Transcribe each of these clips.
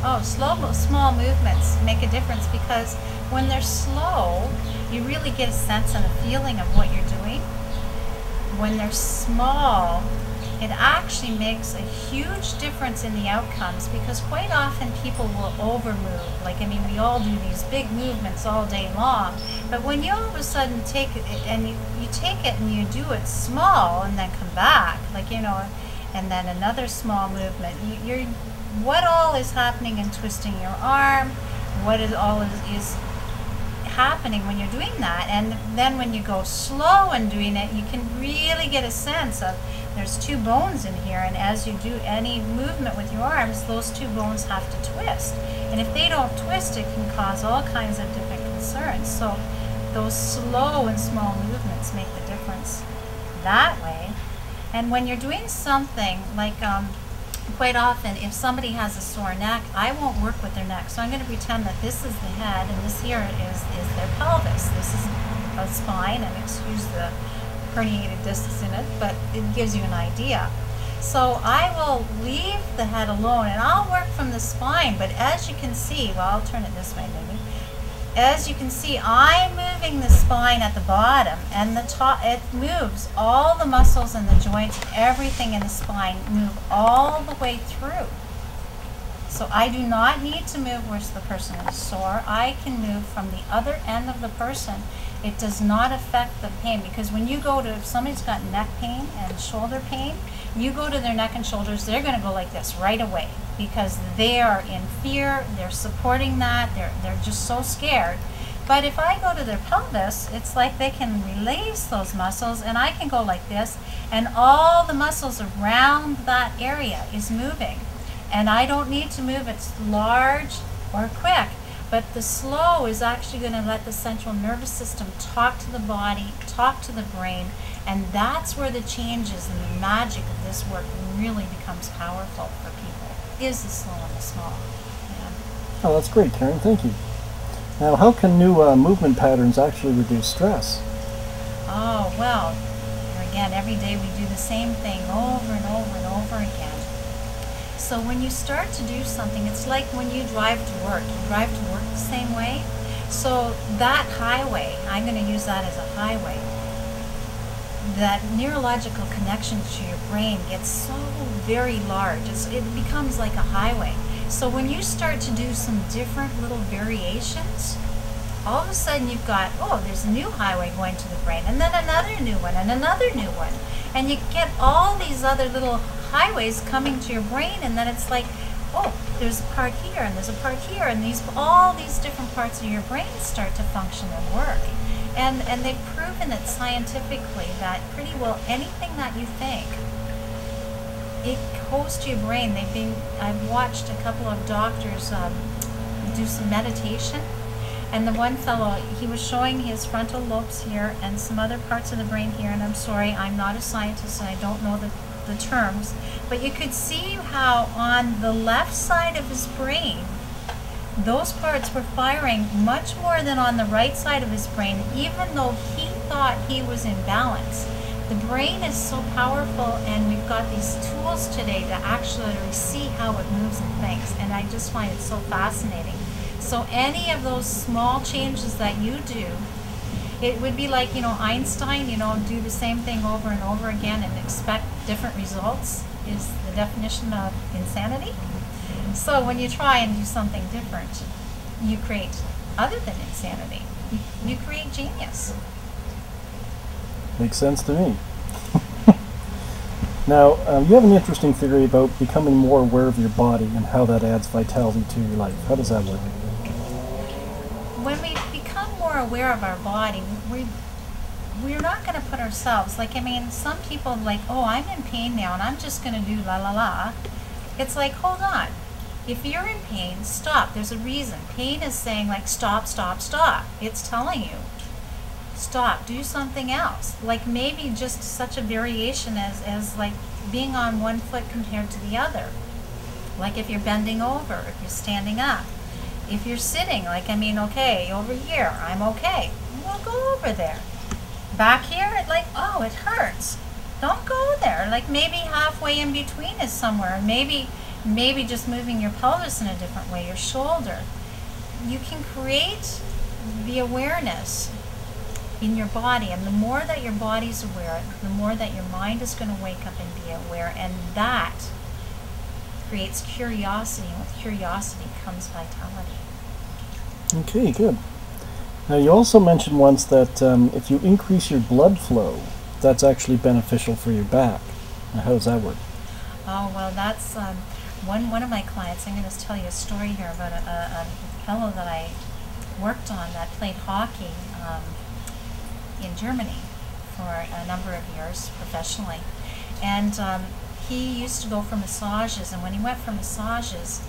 Oh, small movements make a difference because when they're slow, you really get a sense and a feeling of what you're doing. When they're small, it actually makes a huge difference in the outcomes because quite often people will overmove. Like, I mean, we all do these big movements all day long, but when you all of a sudden take it and you take it and you do it small and then come back, like, you know, and then another small movement, you're what all is happening in twisting your arm, what is all is happening when you're doing that. And then when you go slow and doing it, you can really get a sense of there's two bones in here, and as you do any movement with your arms, those two bones have to twist, and if they don't twist, it can cause all kinds of different concerns. So those slow and small movements make the difference that way. And when you're doing something like quite often, if somebody has a sore neck, I won't work with their neck. So I'm going to pretend that this is the head and this here is their pelvis. This is a spine, and excuse the herniated discs in it, but it gives you an idea. So I will leave the head alone and I'll work from the spine, but as you can see, well, I'll turn it this way maybe. As you can see, I'm moving the spine at the bottom, and the top, it moves all the muscles and the joints, everything in the spine move all the way through. So I do not need to move where the person is sore. I can move from the other end of the person. It does not affect the pain, because when you go to, if somebody's got neck pain and shoulder pain, you go to their neck and shoulders, they're going to go like this right away because they are in fear, they're supporting that, they're just so scared. But if I go to their pelvis, it's like they can release those muscles, and I can go like this, and all the muscles around that area is moving. And I don't need to move it large or quick. But the slow is actually going to let the central nervous system talk to the body, talk to the brain, and that's where the changes and the magic of this work really becomes powerful for people, is the slow and the small. Yeah. Oh, that's great, Karen. Thank you. Now, how can new movement patterns actually reduce stress? Oh, well, again, every day we do the same thing over and over and over again. So when you start to do something, it's like when you drive to work. You drive to work the same way. So that highway, I'm going to use that as a highway, that neurological connection to your brain gets so very large. It becomes like a highway. So when you start to do some different little variations, all of a sudden you've got, oh, there's a new highway going to the brain, and then another new one, and another new one. And you get all these other little highways coming to your brain, and then it's like, oh, there's a part here, and there's a part here, and all these different parts of your brain start to function and work. And they've proven it scientifically that pretty well anything that you think, it goes to your brain. I've watched a couple of doctors do some meditation, and the one fellow, he was showing his frontal lobes here and some other parts of the brain here, and I'm sorry, I'm not a scientist and I don't know the terms, but you could see how on the left side of his brain, those parts were firing much more than on the right side of his brain, even though he thought he was in balance. The brain is so powerful, and we've got these tools today to actually see how it moves and thinks, and I just find it so fascinating. So any of those small changes that you do, it would be like, you know, Einstein, you know, do the same thing over and over again and expect different results is the definition of insanity. So when you try and do something different, you create, other than insanity, you create genius. Makes sense to me. Now, you have an interesting theory about becoming more aware of your body and how that adds vitality to your life. How does that work? When we become more aware of our body, we're not going to put ourselves, like, I mean, some people like, oh, I'm in pain now and I'm just going to do la la la. It's like, hold on. If you're in pain, stop. There's a reason. Pain is saying, like, stop, stop, stop. It's telling you, stop, do something else. Like maybe just such a variation as like being on one foot compared to the other. Like if you're bending over, if you're standing up. If you're sitting, like, I mean, okay, over here, I'm okay. Well, go over there. Back here, like, oh, it hurts. Don't go there. Like maybe halfway in between is somewhere. Maybe maybe just moving your pelvis in a different way, your shoulder. You can create the awareness in your body, and the more that your body's aware, the more that your mind is going to wake up and be aware, and that creates curiosity, and with curiosity comes vitality. Okay, good. Now, you also mentioned once that if you increase your blood flow, that's actually beneficial for your back. Now, how does that work? Oh, well, that's one of my clients. I'm going to tell you a story here about a fellow that I worked on that played hockey in Germany for a number of years professionally. And he used to go for massages, and when he went for massages,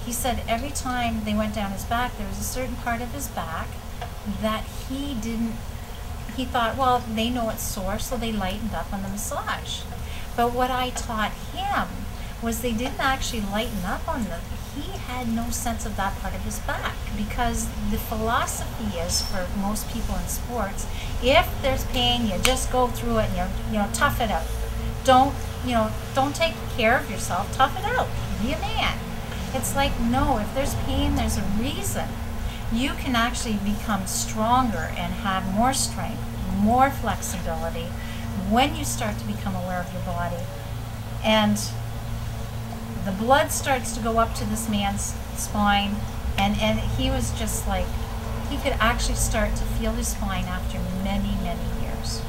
he said every time they went down his back, there was a certain part of his back that he thought, well, they know it's sore, so they lightened up on the massage. But what I taught him was they didn't actually lighten up on them. He had no sense of that part of his back, because the philosophy is, for most people in sports, if there's pain, you just go through it and you tough it out. Don't take care of yourself, tough it out. Be a man. It's like, no, if there's pain, there's a reason. You can actually become stronger and have more strength, more flexibility when you start to become aware of your body. And the blood starts to go up to this man's spine, and he was just like, he could actually start to feel his spine after many, many years.